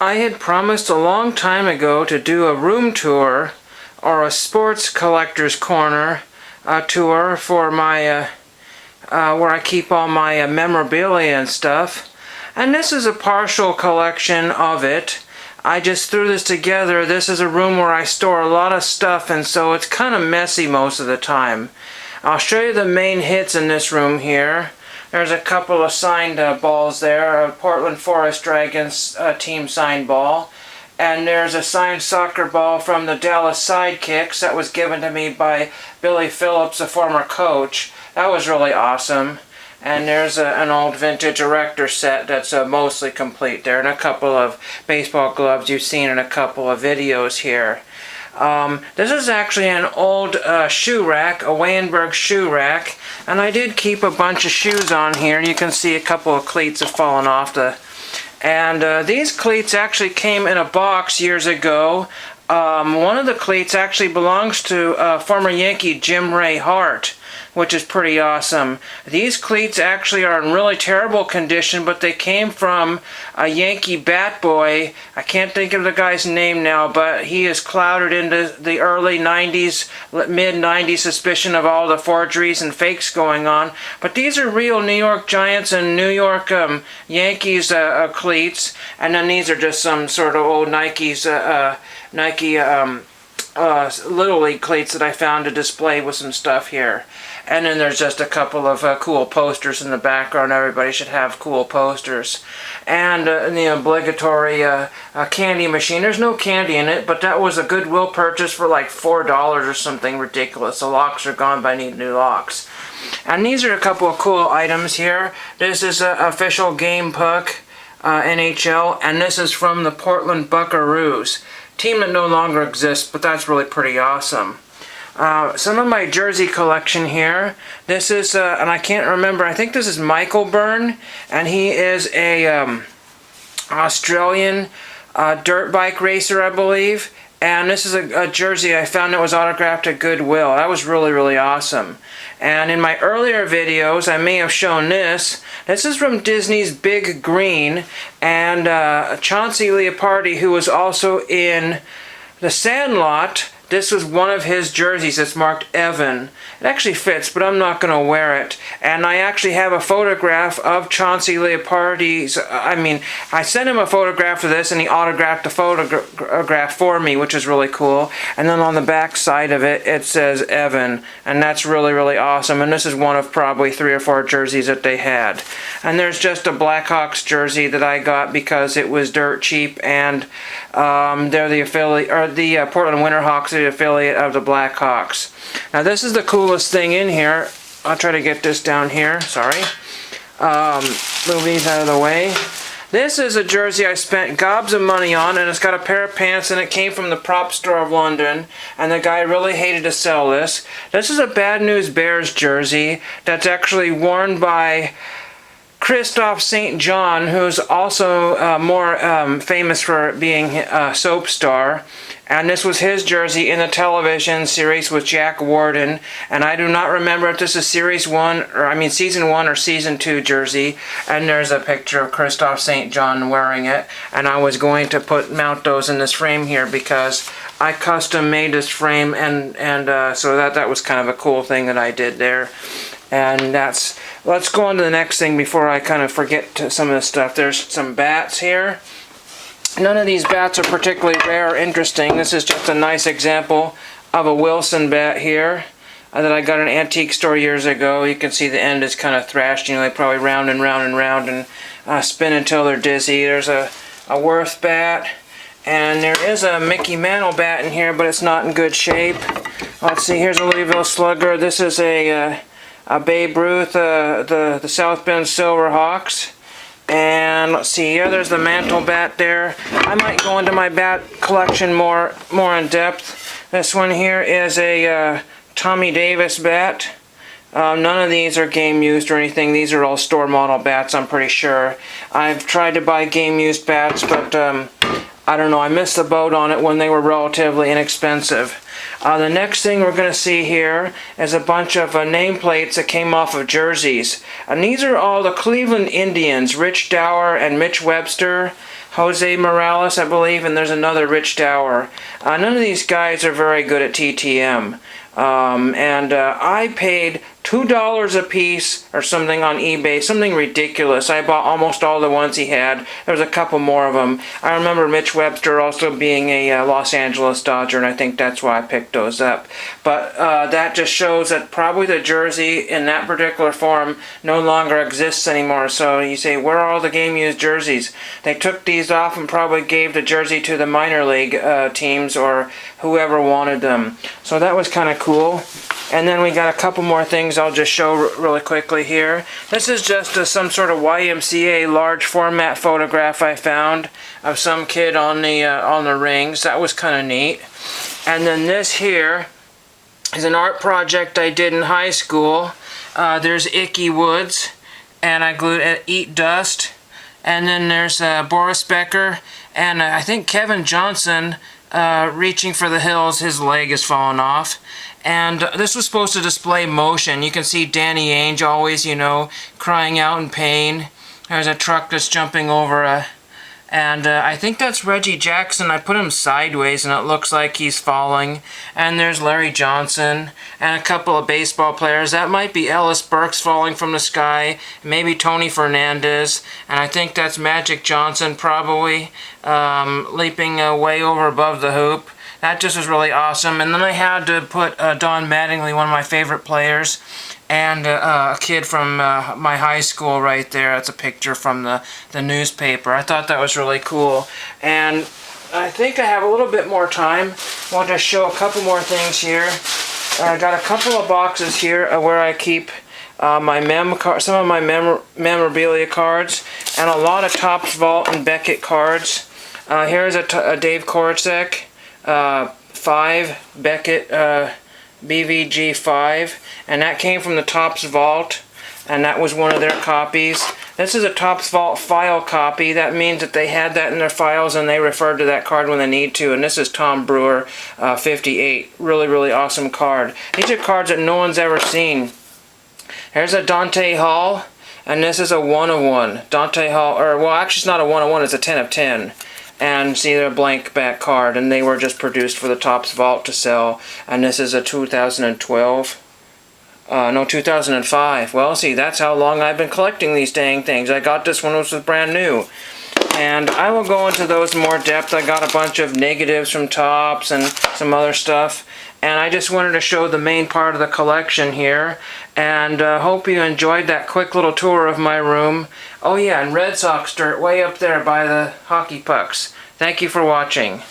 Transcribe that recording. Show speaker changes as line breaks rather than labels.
I had promised a long time ago to do a room tour or a sports collector's corner tour for my where I keep all my memorabilia and stuff. And this is a partial collection of it. I just threw this together. This is a room where I store a lot of stuff, and so it's kind of messy most of the time. I'll show you the main hits in this room here. There's a couple of signed balls there, a Portland Forest Dragons team signed ball. And there's a signed soccer ball from the Dallas Sidekicks that was given to me by Billy Phillips, a former coach. That was really awesome. And there's an old vintage erector set that's mostly complete there, and a couple of baseball gloves you've seen in a couple of videos here. This is actually an old shoe rack, a Wayenberg shoe rack, and I did keep a bunch of shoes on here. You can see a couple of cleats have fallen off and these cleats actually came in a box years ago. One of the cleats actually belongs to former Yankee Jim Ray Hart, which is pretty awesome. These cleats actually are in really terrible condition, but they came from a Yankee bat boy. I can't think of the guy's name now, but he is clouded into the early 90s, mid-90s suspicion of all the forgeries and fakes going on. But these are real New York Giants and New York Yankees cleats, and then these are just some sort of old Nike Little League cleats that I found to display with some stuff here. And then there's just a couple of cool posters in the background. Everybody should have cool posters. And the obligatory candy machine. There's no candy in it, but that was a Goodwill purchase for like $4 or something ridiculous. The locks are gone, but I need new locks. And these are a couple of cool items here. This is an official Game Puck NHL, and this is from the Portland Buckaroos. Team that no longer exists, but that's really pretty awesome. Some of my jersey collection here. This is, and I can't remember, I think this is Michael Byrne, and he is a Australian dirt bike racer, I believe. And this is a jersey I found that was autographed at Goodwill. That was really, really awesome. And in my earlier videos, I may have shown this. This is from Disney's Big Green, and Chauncey Leopardi, who was also in The Sandlot. This was one of his jerseys that's marked Evan. It actually fits, but I'm not going to wear it. And I actually have a photograph of Chauncey Leopardi's. I sent him a photograph of this, and he autographed the photograph for me, which is really cool. And then on the back side of it, it says Evan. And that's really, really awesome. And this is one of probably 3 or 4 jerseys that they had. And there's just a Blackhawks jersey that I got because it was dirt cheap, and they're the affiliate, or the Portland Winterhawks, the affiliate of the Blackhawks. Now this is the coolest thing in here. I'll try to get this down here. Sorry. Move these out of the way. This is a jersey I spent gobs of money on, and it's got a pair of pants, and it came from the prop store of London, and the guy really hated to sell this. This is a Bad News Bears jersey that's actually worn by Christophe St. John, who's also more famous for being a soap star. And this was his jersey in the television series with Jack Warden. And I do not remember if this is season 1 or season 2 jersey. And there's a picture of Christophe St. John wearing it. And I was going to mount those in this frame here because I custom made this frame, and so that was kind of a cool thing that I did there. And let's go on to the next thing before I kind of forget some of this stuff. There's some bats here. None of these bats are particularly rare or interesting. This is just a nice example of a Wilson bat here that I got at an antique store years ago. You can see the end is kind of thrashed. You know, they probably round and round and round and spin until they're dizzy. There's a Worth bat. And there is a Mickey Mantle bat in here, but it's not in good shape. Let's see, here's a Louisville Slugger. This is a Babe Ruth, the South Bend Silverhawks. And let's see here, there's the Mantle bat there. I might go into my bat collection more in depth. This one here is a Tommy Davis bat. None of these are game used or anything. These are all store model bats, I'm pretty sure. I've tried to buy game used bats, but I don't know, I missed the boat on it when they were relatively inexpensive. The next thing we're going to see here is a bunch of nameplates that came off of jerseys. And these are all the Cleveland Indians, Rich Dower and Mitch Webster, Jose Morales, I believe, and there's another Rich Dower. None of these guys are very good at TTM. I paid $2 a piece or something on eBay, something ridiculous. I bought almost all the ones he had. There was a couple more of them. I remember Mitch Webster also being a Los Angeles Dodger, and I think that's why I picked those up. But that just shows that probably the jersey in that particular form no longer exists anymore. So you say, where are all the game-used jerseys? They took these off and probably gave the jersey to the minor league teams or whoever wanted them. So that was kind of cool. And then we got a couple more things I'll just show really quickly here. This is just some sort of YMCA large format photograph I found of some kid on the rings. That was kind of neat. And then this here is an art project I did in high school. There's Icky Woods, and I glued Eat Dust. And then there's Boris Becker, and I think Kevin Johnson reaching for the hills. His leg is falling off. And this was supposed to display motion. You can see Danny Ainge always, crying out in pain. There's a truck that's jumping over and I think that's Reggie Jackson. I put him sideways and it looks like he's falling. And there's Larry Johnson and a couple of baseball players. That might be Ellis Burks falling from the sky. Maybe Tony Fernandez. And I think that's Magic Johnson probably leaping way over above the hoop. That just was really awesome. And then I had to put Don Mattingly, one of my favorite players, and a kid from my high school right there. That's a picture from the newspaper. I thought that was really cool. And I think I have a little bit more time. I want to show a couple more things here. I got a couple of boxes here where I keep some of my memorabilia cards and a lot of Topps Vault and Beckett cards. Here's a Dave Koracek 5 Beckett BVG 5, and that came from the Topps Vault, and that was one of their copies. This is a Topps Vault file copy. That means that they had that in their files and they referred to that card when they need to. And this is Tom Brewer 58. Really, really awesome card. These are cards that no one's ever seen. Here's a Dante Hall, and this is a 1 of 1. Dante Hall, or well, actually it's not a 1 of 1, it's a 10 of 10. And see, they're a blank back card, and they were just produced for the Topps Vault to sell. And this is a 2012. No, 2005. Well, see, that's how long I've been collecting these dang things. I got this when it was brand new. And I will go into those in more depth. I got a bunch of negatives from Topps and some other stuff. And I just wanted to show the main part of the collection here. And hope you enjoyed that quick little tour of my room. Oh yeah, and Red Sox dirt way up there by the hockey pucks. Thank you for watching.